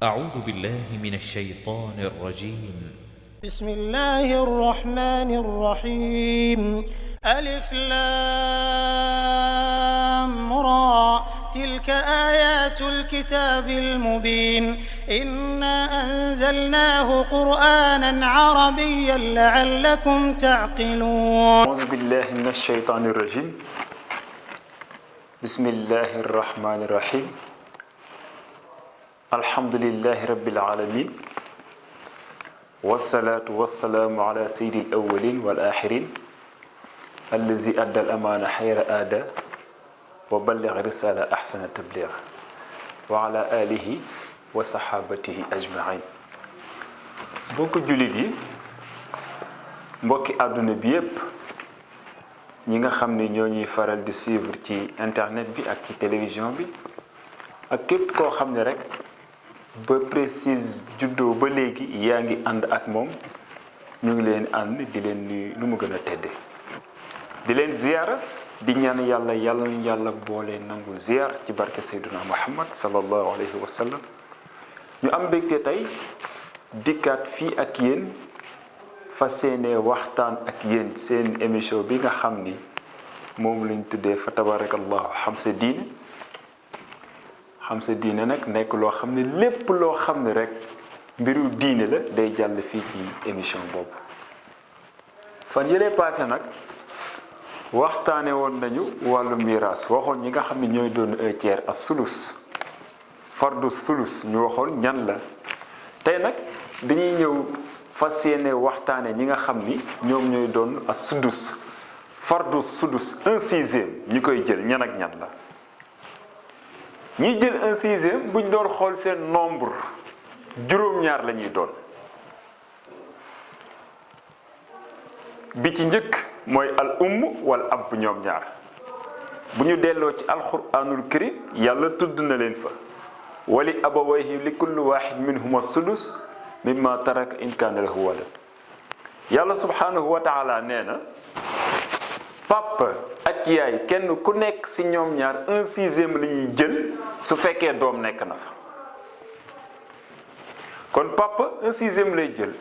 أعوذ بالله من الشيطان الرجيم. بسم الله الرحمن الرحيم ألف لام را تلك آيات الكتاب المبين إنا أنزلناه قرآنا عربيا لعلكم تعقلون أعوذ بالله من الشيطان الرجيم بسم الله الرحمن الرحيم الحمد لله رب العالمين والصلاة والسلام على سيد الأولين والآخرين الذي أدى الأمانة خير أداء وبلغ رسالة أحسن تبليغ وعلى آله وصحابته أجمعين. mbokki jullit yi mbokki àdduna bi yépp ñi nga xam ne ñoo ñuy faral di suivre ci internet bi ak ci télévision bi ak képp koo xam ne rek ba Précise juddoo ba léegi yaa ngi ànd ak moom ñu ngi leen ànd di leen nuyu nu mu gën a tedde di leen ziyaara di ñaan yàlla ñu yàlla boole nangu ziyaar ci barke Seydina Muhammad sallallahu alayhi wa sallam. ñu am mbégte tey dikkaat fii ak yéen fas yéene waxtaan ak yéen seen émission bi nga xam ni moom lañ tuddee fa tabarakallahu xam sa diine. xam sa diine nag nekk loo xam ne lépp loo xam ne rek mbiru diine la day jàll fii ci émission boobu. fan yëlee passé nag waxtaane woon nañu wàllu miraas waxoon ñi nga xam ne ñooy doon un tiers as sulus fardu sulus ñu waxoon ñan la. tey nag dañuy ñëw fas yéene waxtaane ñi nga xam ni ñoom ñooy doon as sudus fardu sudus 1/6 ñi koy jël ñan ak ñan la. ñiy jël 1/6 buñ doon xool seen nombre juróom-ñaar la ñuy doon. bi ci njëkk mooy al wal ab ñoom ñaar bu ñu delloo ci alquranul karim yàlla tudd na leen fa wali abawayhi li kulli wahid minhuma sudus mimma taraka in kaana lahu walad. yàlla subhanahu wa taala nee na papa ak yaay kenn ku nekk ci ñoom ñaar 1/6 la ñuy jël su fekkee doom nekk na fa. kon papa 1/6 lay jël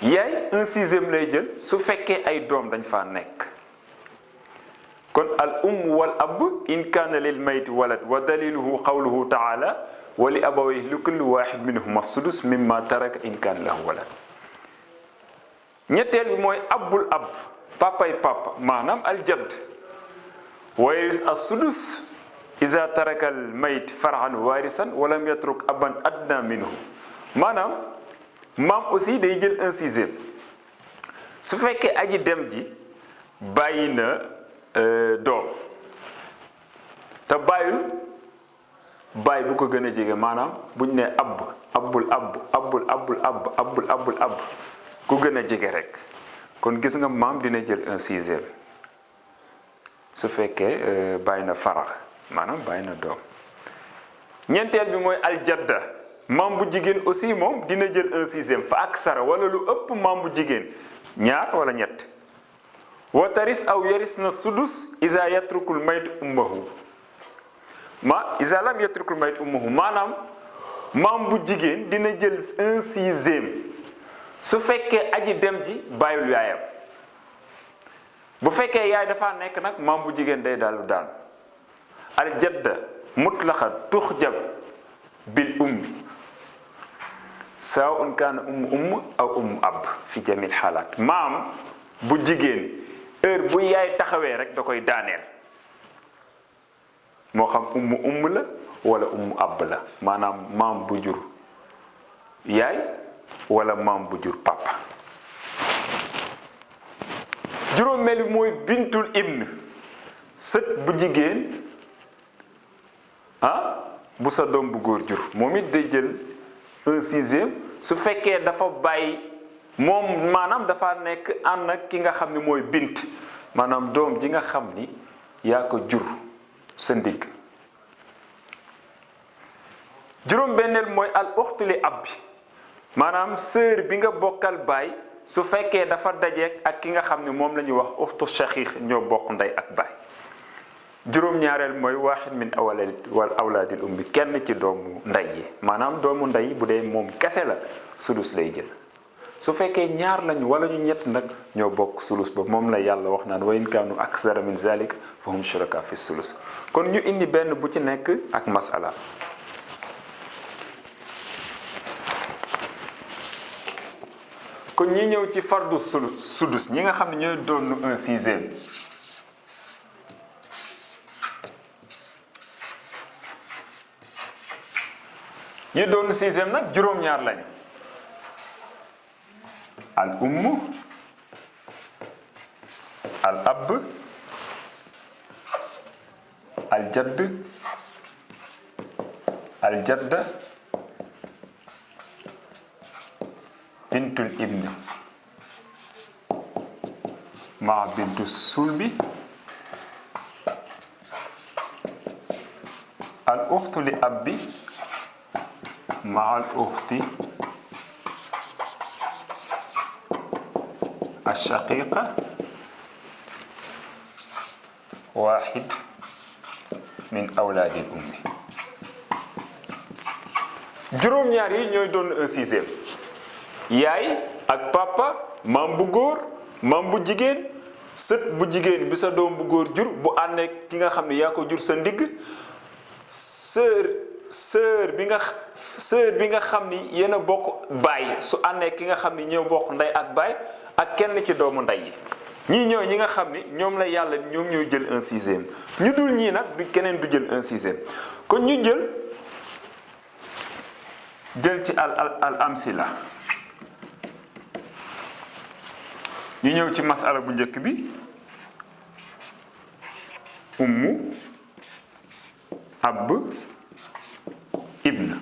yaay 1/6 lay jël su fekkee ay doom dañ faa nekk. kon al wal ab in kaana lil mayti walad wa daliluhu qawluhu taala wa li abawayhi li kulli wahid minhuma sudus mimma taraka in kaana lahu walad. ñetteel bi mooy abul ab papay papa maanaam aljadd wa yaris as-sudus iza taraka al mayt far'an warisan wa lam yatruk aban adna minhu. maanaam maam aussi day jël 1/6 su fekkee aji dem ji bàyyi na doom te bàyyul bàyyi bu ko gën a jege maanaam buñ ne abul ab ku gën a jege rek kon gis nga maam dina jël 1/6 su fekkee bàyyi na farax maanaam bàyyi na doom. ñeenteel bi mooy aljadda maam bu jigéen aussi moom dina jël 1/6 fa ak sara wala lu ëpp maam bu jigéen ñaar wala ñett. wa taris aw yaris na sudus isa yatrukul mayt ummahu isa lam yatrukul mayt ummahu maanaam maam bu jigéen dina jël 1/6 su fekkee aji dem ji bàyyul yaayam. bu fekkee yaay dafa nekk nag maam bu jigéen day daal daan. aljadda mutlaqa tuxjab bil ummi sawa kaana aw ab fi jamil xaalaat. maam bu jigéen heure bu yaay taxawee rek da koy daaneel moo xam la wala ab la maanaam maam bu jur yaay wala maam bu jur papa. juróomeel bi mooy bintul ibn sët bu jigéen bu sa doom bu góor jur moom it day jël 1/6 su fekkee dafa bàyyi moom maanaam dafa nekk ànd ak ki nga xam ne mooy bint maanaam doom ji nga xam ni yaa ko jur sa ndigg. juróom-benneel mooy al uxtu li ab bi maanaam sœur bi nga bokkal baay su fekkee dafa dajeek ak ki nga xam ne moom la ñuy wax uxtu shaqiiq ñoo bokk ndey ak baay. juróom-ñaareel mooy waaxid min awlaadil ummi kenn ci doomu ndey yi maanaam doomu ndey bu dee moom kese la sulus lay jël su fekkee ñaar lañu wala ñu ñett nag ñoo bokk sulus ba moom la yàlla wax naan wa in kaanu aksara min zalik fa hum shuraka fi sulus kon ñu indi benn bu ci nekk ak masala kon ñi ñëw ci fardu sudus ñi nga xam ne ñooy doon 1/6 ñi doon 6 nag juróom-ñaar lañ al umm al ab al jadd al jadda bintul ibn maa bintu sulbi al uxtu li abbi maa al uxti al shaqiqa waaxid min awlaadil ummi juróom-ñaar yi ñooy doon 1/6 yaay ak papa maam bu góor maam bu jigéen sët bu jigéen bi sa doom bu góor jur bu àndee ki nga xam ne yaa ko jur sa ndigg sœur bi nga xam ni yéen a bokk baay su àndee ki nga xam ni ñoo bokk ndey ak baay ak kenn ci doomu ndey yi ñii ñooy ñi nga xam ni ñoom la yàlla ñoom ñooy jël 1/6 ñu dul ñii nag du keneen du jël 1/6 kon ñu jël ci al amsila ñu ñëw ci masala bu njëkk bi ummu ab ibn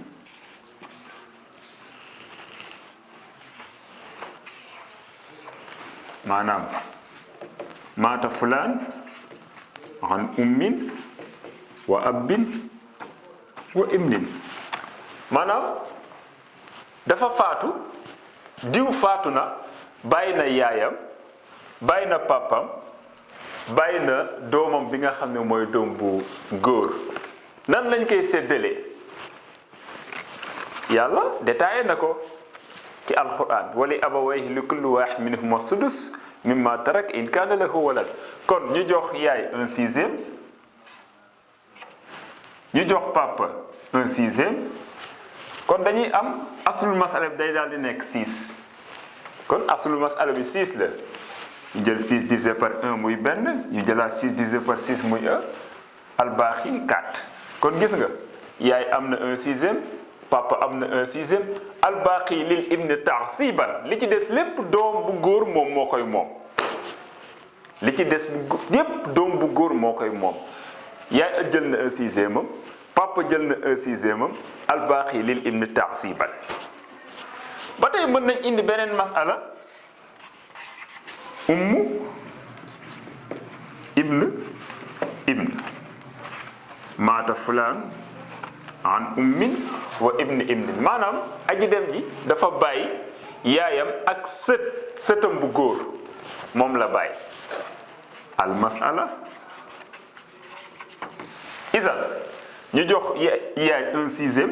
maanaam maata fulaan an ummin wa abbin wa ibnin maanaam dafa faatu diw faatu na bàyyi na yaayam bàyyi na papam bàyyi na doomam bi nga xam ne mooy doom bu góor nan lañ koy séddalee yàlla détaillé na ko ci alquran wali abawayhi li kulli waaxid minhuma sudus mimma tarak in kaana lahu walad kon ñu jox yaay 1/6 ñu jox papa 1/6 kon dañuy am aslul masala bi day daal di nekk 6 kon aslul masala bi 6 la ñu jël 6 divisé par 1 muy benn ñu jëlaat 6 divisé par 6 muy 1 albaaxi 4 kon gis nga yaay am na 1/6 papa am na 1/6 albaaxi lil ibni taasiban li ci des lépp doom bu góor moom moo koy moom li ci des lépp doom bu góor moo koy moom yaay jël na 1/6 am papa jël na 1/6 am albaaxi lil ibni taasiban ba tey mën nañ indi beneen masala ummu ibn maata fulaan an ummin wa ibnin maanaam aji dem ji dafa bàyyi yaayam ak sëtam bu góor moom la bàyyi al masala isan ñu jox yaay 1/6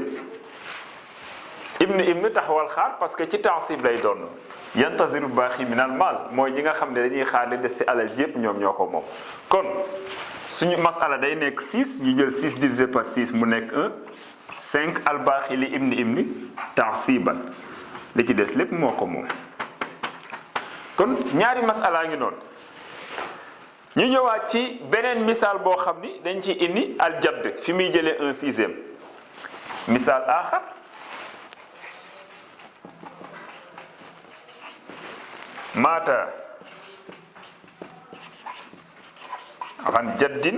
ibn taxawal xaar parce que ci taasib lay doon yantaziru baaxi minal maal mooy ñi nga xam ne dañuy xaar li des ci alal yépp ñoom ñoo ko moom kon suñu masala day nekk 6 ñu jël 6 divisé par 6 mu nekk 1 5 albaaxi li ibni taasiban li ci des lépp moo ko moom kon ñaari masala ngi noonu ñu ñëwaat ci beneen misaal boo xam ni dañ ci indi aljadd fi muy jëlee 1/6 misaal aaxar maata an jaddin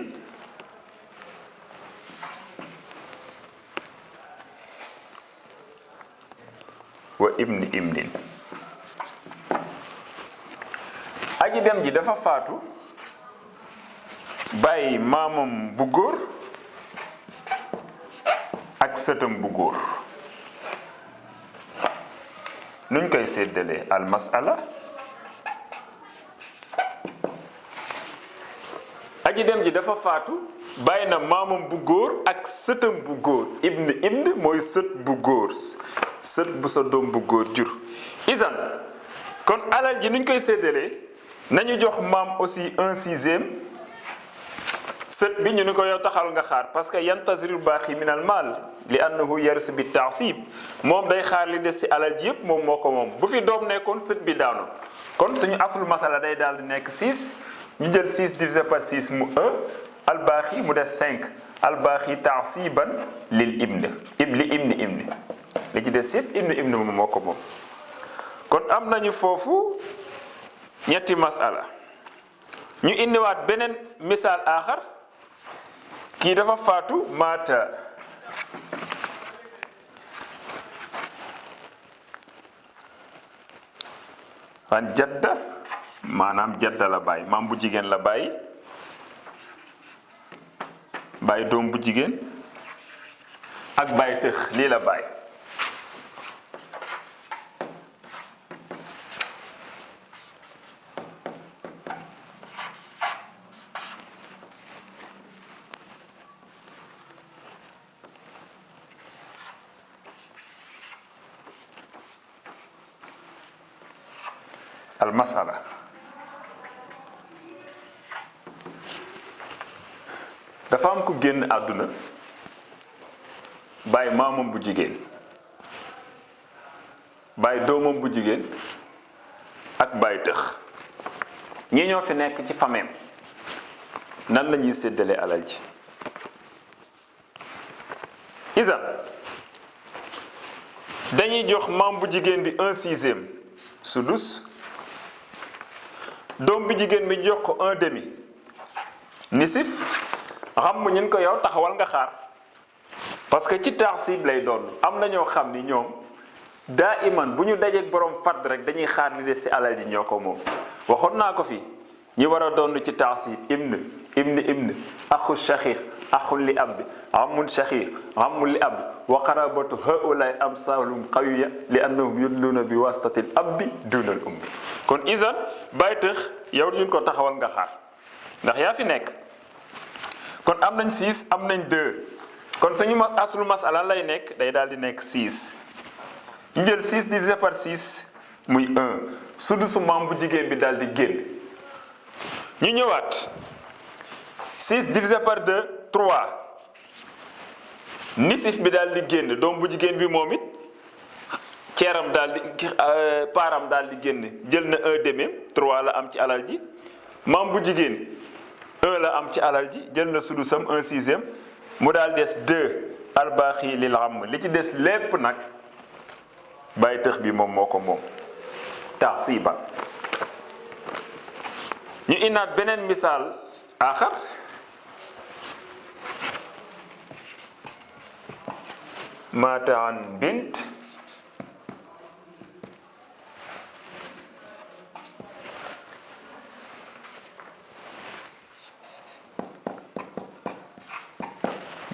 wa ibnin aji dem ji dafa faatu bàyyi maamam bu góor ak sëtam bu góor nuñ koy séddalee al masala aji dem ji dafa faatu bàyyi na maamam bu góor ak sëtam bu góor ibn mooy sët bu góor sët bu sa doom bu góor jur. isan kon alal ji nuñ koy séddalee nañu jox maam aussi 1/6 sët bi ñu ni ko yow taxal nga xaar parce que yantazirul baaxi minal maal li annahu yarisu bi taasib moom day xaar li des ci alal ji yëpp moom moo ko moom bu fi doom nekkoon sët bi daanu kon suñu asul masala day daal di nekk 6 ñu jël 6 divisé par 6 mu 1 albaaxi mu des 5 albaaxi taasiban lil ibn li ci des yëpp ibn moom moo ko moom. kon am nañu foofu ñetti masala ñu indiwaat beneen misaal aaxar kii dafa faatu maata an jadda maanaam jadda la bàyyi maam bu jigéen la bàyyi doom bu jigéen ak bàyyi tëx lii la bàyyi al masala dafa am ku génn àdduna bàyyi maamam bu jigéen bàyyi doomam bu jigéen ak bàyyi tëx ñi ñoo fi nekk ci fameem nan la ñuy séddalee alal ji isa dañuy jox maam bu jigéen bi 1/6 sudus doom bi jigéen bi jox ko 1/2 nisif xam mu ñun ko yow taxawal nga xaar parce que ci taasib lay doon am na ñoo xam ni ñoom daa iman bu ñu dajeek borom fard rek dañuy xaar li des ci alal ji ñoo ko moom waxoon naa ko fi ñi war a doon ci taasib ibn axu shaqiq axu li ab amun shaqiq amun li ab wa qarabatu haulay amsalum qawiya li annahum yudluna bi wastatil abbi dunal ummi kon isan bàyyi tëx yow ñun ko taxawal nga xaar ndax yaa fi nekk kon am nañ 6 am nañ 2 kon suñu aslu masala lay nekk day daal di nekk 6 ñu jël 6 divisé par 6 muy 1 sudusu maam bu jigéen bi daal di génn ñu ñëwaat 6 divisé par 2 3 nisif bi daal di génn doom bu jigéen bi moom it ceeram daal di paaram daal di génn jël na 1/2 3 la am ci alal ji maam bu jigéen 1 la am ci alal ji jël na sudusam 1/6 mu daal des 2 albaaxi lil am li ci des lépp nag bàyyi tëx bi moom moo ko moom taasiba ñu inaat beneen misaal aaxar maata an bint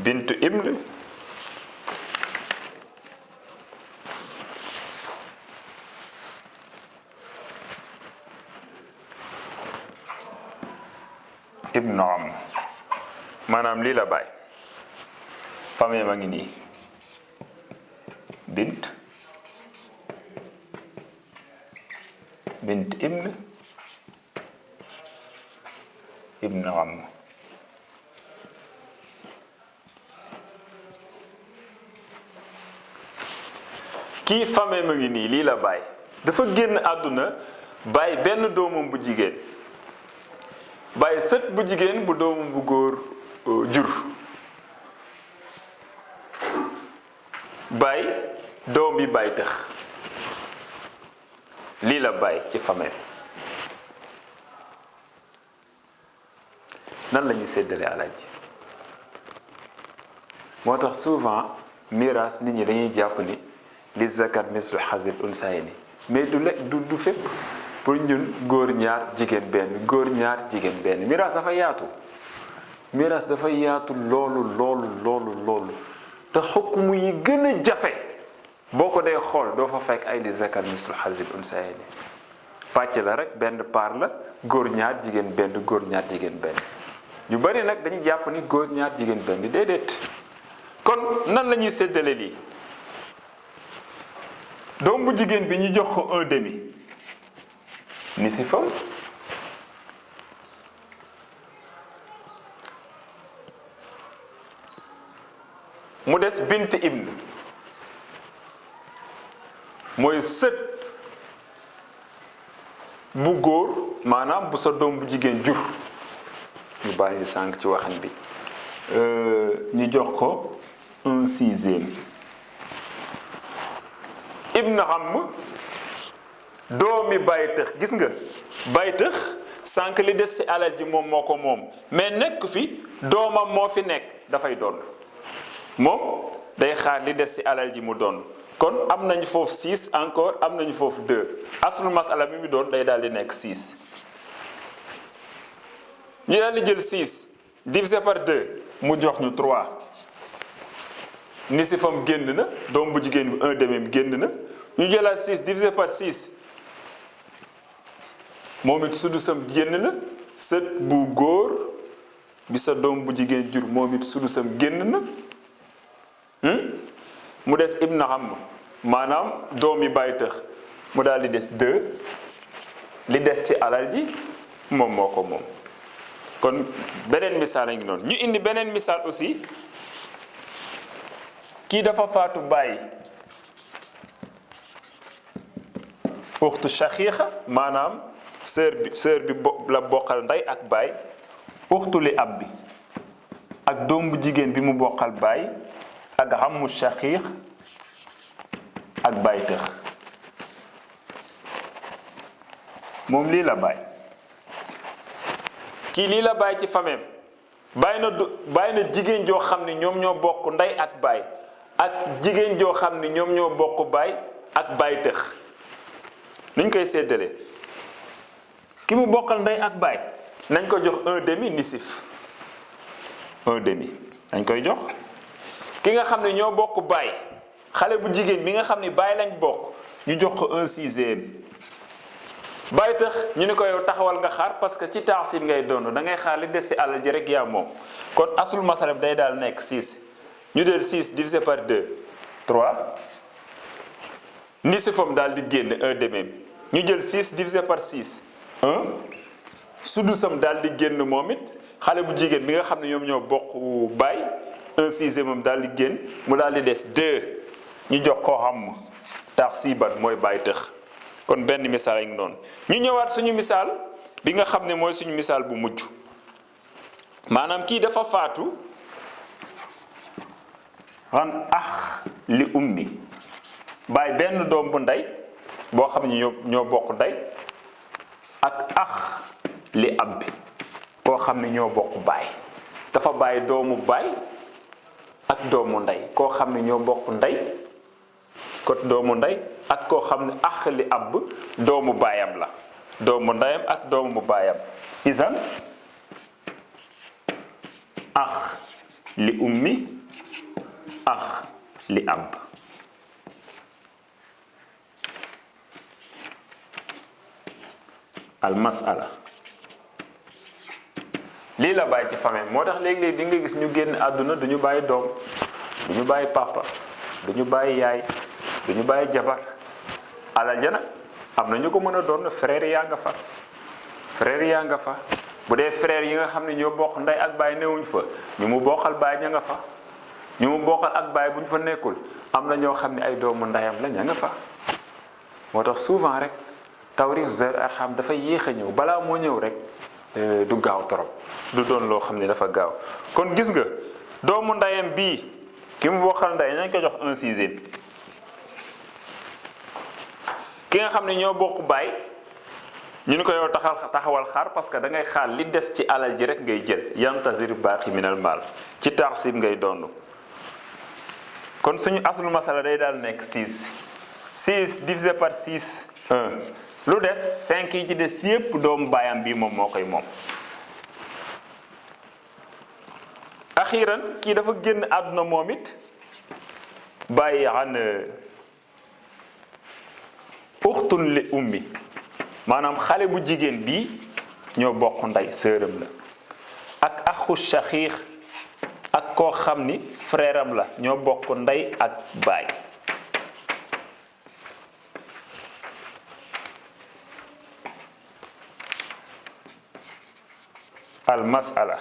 bintu ibn ibnu am maanaam lii la baay famille ma ngi nii bint ibnu am kii famille ma ngi nii lii la baay dafa génn àdduna baay benn doomam bu jigéen baay sët bu jigéen bu doomam bu góor jur baay doom bi baay tëx lii la baay ci famille nan la ñuy séddale alal ji moo tax souvent miraas nit ñi dañuy jàpp ni li zakat mislu hazil unsayni mais du fépp pour ñun góor ñaar jigéen benn góor ñaar jigéen benn miraas dafa yaatu loolu te xukmu yi gën a jafe boo ko dee xool doo fa fekk ay li zakat mislu hazil unsayni pàcc la rek benn paar la góor ñaar jigéen benn góor ñaar jigéen benn ñu bari nag dañuy jàpp ni góor ñaar jigéen benn déedéet. kon nan la ñuy séddale lii doom bu jigéen bi ñu jox ko 1/2 nisifam mu des bint ibn mooy sët bu góor maanaam bu sa doom bu jigéen jur ñu bàyyi sànq ci waxin bi ñu jox ko 1/6 ibn am doomi bàyyi tëx gis nga bàyyi tëx sànq li des ci alal ji moom moo ko moom mais nekk fi doomam moo fi nekk dafay doon moom day xaar li des ci alal ji mu doon kon am nañu foofu 6 encore am nañu foofu 2 aslul masala mi mu doon day daal di nekk 6 ñu daal di jël 6 divisé par 2 mu jox ñu 3 nisifam génn na doom bu jigéen bi 1/2 génn na ñu jëlaat 6 divisé par 6 moom it sudusam génn na sët bu góor bi sa doom bu jigéen jur moom it sudusam génn na mu des ibn xam maanaam doom yi bàyyi tëx mu daal di des 2 li des ci alal ji moom moo ko moom kon beneen misaal a ngi noonu ñu indi beneen misaal aussi kii dafa faatu bàyyi uxtu shaqiiqa maanaam sœur bi la bokkal ndey ak baay uxtu li ab bi ak doom bu jigéen bi mu bokkal baay ak xamu shaqiiq ak baay tëx moom lii la baay kii lii la baay ci fameem bàyyi na jigéen joo xam ne ñoom ñoo bokk ndey ak baay ak jigéen joo xam ne ñoom ñoo bokk baay ak baay tëx niñ koy séddale ki mu bokkal ndey ak baay nañ ko jox 1/2 nisif 1/2 nañ koy jox ki nga xam ne ñoo bokk baay xale bu jigéen bi nga xam ne baay lañ bokk ñu jox ko 1/6 baay tëx ñu ne ko yow taxawal nga xaar parce que ci taasib ngay doon da ngay xaar li des ci alal ji rek yaa moom kon asul masalab day daal nekk 6 ñu del 6 divisé par 2 3 nisifam daal di génn 1/2 ñu jël 6 divisé par 6 1 sudusam daal di génn moom it xale bu jigéen bi nga xam ne ñoom ñoo bokk baay 1/6 moom daal di génn mu daal di des 2 ñu jox koo xam tax siibat mooy baay tëx kon benn misaal a ngi noonu ñu ñëwaat suñu misaal bi nga xam ne mooy suñu misaal bu mujj maanaam kii dafa faatu ran li ummi baay benn doom bu ndey boo xam ne ñoo bokk ndey ak li ab bi koo xam ne ñoo bokk baay dafa bàyyi doomu baay ak doomu ndey koo xam ne ñoo bokk ndey ko doomu ndey ak koo xam ne li ab doomu baayam la doomu ndeyam ak doomu baayam isan li ummi li ab al masala lii la bàyyi ci famille moo tax léegi-léegi di nga gis ñu génn àdduna duñu bàyyi doom duñu bàyyi papa duñu bàyyi yaay duñu bàyyi jabar alal ja nag am na ñu ko mën a doon frère yaa nga fa bu dee frère yi nga xam ne ñoo bokk ndey ak baay newuñ fa ñu mu bokkal baay ña nga fa ñu mu bokkal ak baay bu ñu fa nekkul am na ñoo xam ne ay doomu ndeyam la ña nga fa moo tax souvent rek tawriix zar arham dafa yéex a ñëw balaa moo ñëw rek du gaaw torop du doon loo xam ne dafa gaaw kon gis nga doomu ndeyam bii ki mu bokkal ndey nañ ko jox 1/6 ki nga xam ne ñoo bokk baay ñu ni ko yow taxawal xaar parce que da ngay xaar li des ci alal ji rek ngay jël yantazir baaqi minal maal ci taxsib ngay doon kon suñu aslul masala day daal nekk 6 divisé par 6 1 lu des 5 yi ci des yépp doomu baayam bii moom moo koy moom axiiran kii dafa génn àdduna moom it bàyyi an uxtun li ummi maanaam xale bu jigéen bii ñoo bokk ndey sëram la ak axu shaqiiq ak koo xam ni frère am la ñoo bokk ndey ak baay. al masala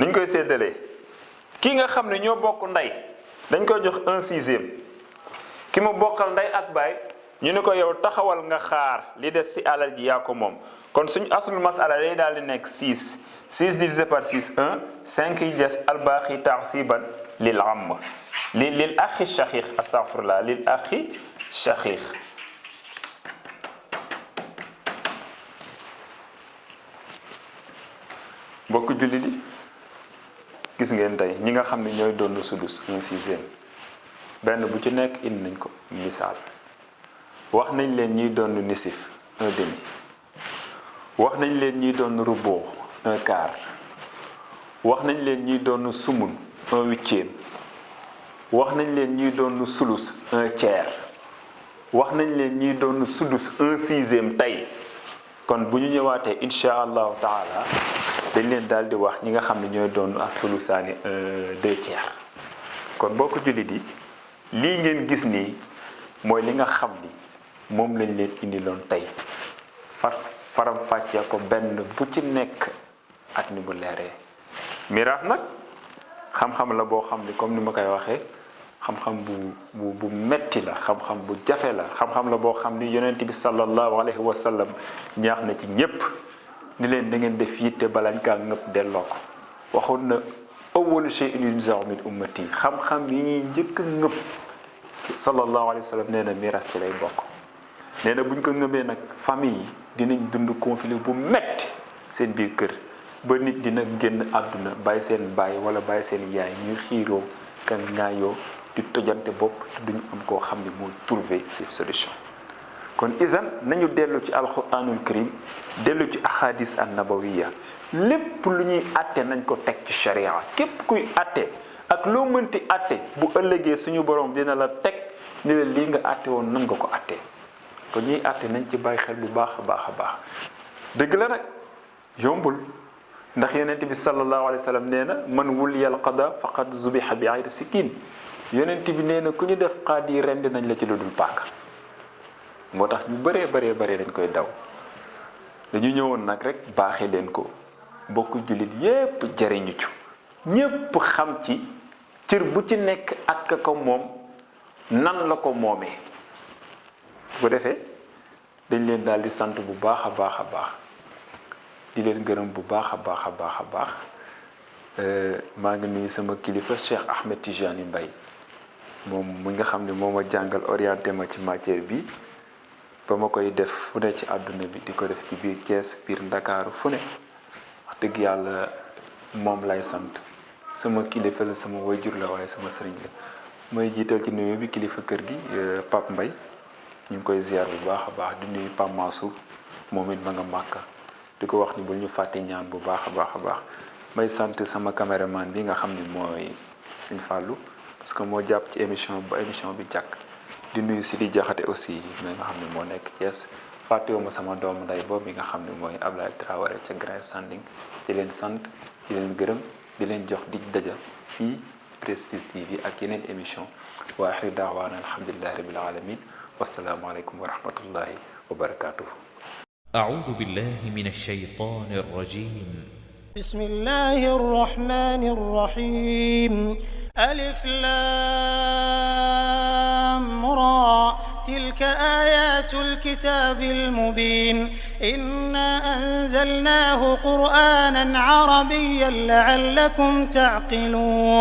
niñ koy séddalee ki nga xam ne ñoo bokk ndey dañ koy jox 1/6 ki mu bokkal ndey ak baay ñu ni ko yow taxawal nga xaar li des ci alal ji yaa ko moom kon suñu aslul masala day daal di nekk 6 divisé par 6 1 5 yi des albaaxi taasiban lil am lil axi shaqiiq astaghfirullah lil axi shaqiiq. mbokk jullit yi gis ngeen tey ñi nga xam ne ñooy doon sudus 1/6 benn bu ci nekk indi nañ ko misaal wax nañ leen ñiy doon nisif 1/2 wax nañ leen ñiy doon rubu 1/4 wax nañ leen ñiy doon sumun 1/8 wax nañ leen ñiy doon sulus 1/3 wax nañ leen ñiy doon sudus 1/6 tey kon bu ñu ñëwaatee insha allahu taala dañ leen daal di wax ñi nga xam ne ñooy doon ak sulusaani 2/3 kon bokk jullit yi lii ngeen gis nii mooy li nga xam ni moom lañ leen indiloon tey faram fàccee ko benn bu ci nekk ak ni mu leeree. miraas nag xam-xam la boo xam ni comme ni ma koy waxee xam-xam bu metti la xam-xam bu jafe la xam-xam la boo xam ni yonent bi sallallahu alayhi wa sallam ñaax na ci ñépp ni leen da ngeen def yitte balañ kaa ngëpp delloo ko waxoon na awwalu shay'in yunza'u min ummati xam-xam yi ñuy njëkk ngëpp sallallahu alayhi wa sallam nee na miraas ci lay bokk. nee na buñ ko ngëbee nag famille yi dinañ dund conflit bu metti seen biir kër ba nit dina génn àdduna bàyyi seen baay wala bàyyi seen yaay ñuy xiiroo kan ñaayoo di tojante bopp te duñu am koo xam ne moo trouver cette solution. kon isan nañu dellu ci alquranul karim dellu ci ahadis an nabawiya lépp lu ñuy atte nañ ko teg ci sharia képp kuy atte ak loo mënti atte bu ëllëgee suñu borom dina la teg ni la lii nga atte woon nan nga ko atte kon ñuy atte nañ ci bàyyi xel bu baax a baax a baax. dëgg la nag yombul ndax yonent bi sallallahu alayhi wa sallam nee na man wuliyal qada faqad zubiha bi ayri sikin yonent bi nee na ku ñu def qaadi rend nañ la ci lu dul paaka. moo tax ñu bëree dañ koy daw dañu ñëwoon nag rek baaxee leen ko bokk jullit yépp jariñu ci ñépp xam ci cër bu ci nekk ak ko moom nan la ko moomee. bu ko defee dañ leen daal di sant bu baax a baax a baax di leen gërëm bu baax a baax a baax a baax maa ngi nuyu sama kilifa Cheikh Ahmed Tijani Mbaye moom mi nga xam ne moo ma jàngal orienté ma ci matière bi ba ma koy def fu ne ci àdduna bi di ko def ci biir Thiès biir Ndakaaru fu ne wax dëgg yàlla moom lay sant sama kilifa la sama wayjur la waaye sama sëriñ la mooy jiital ci nuyu bi kilifa kër gi Pape Mbaye ñu ngi koy ziar bu baax a baax di nuyu Pape Mansour moom it ma nga Màkka di ko wax ni bul ñu fàtte ñaan bu baax a baax a baax may sant sama caméraman bi nga xam ni mooy Sëñ Fallou parce que moo jàpp ci émission bi jàkk di nuyu Sidi Diakhaté aussi mi nga xam ne moo nekk Thiès fàttewuma sama doomu nday boobu bi nga xam ne mooy Ablaye Traoré ca Grand Standing di leen sant di leen gërëm di leen jox dig daja fii Prestige TV ak yeneen émission wa axiri daawaana alhamdulillahi rabbil alamin wassalaamu aleykum wa rahmatullahi wa barakatuh. أعوذ بالله من الشيطان الرجيم. بسم الله الرحمن الرحيم. ألف لام را تلك آيات الكتاب المبين إنا أنزلناه قرآنا عربيا لعلكم تعقلون.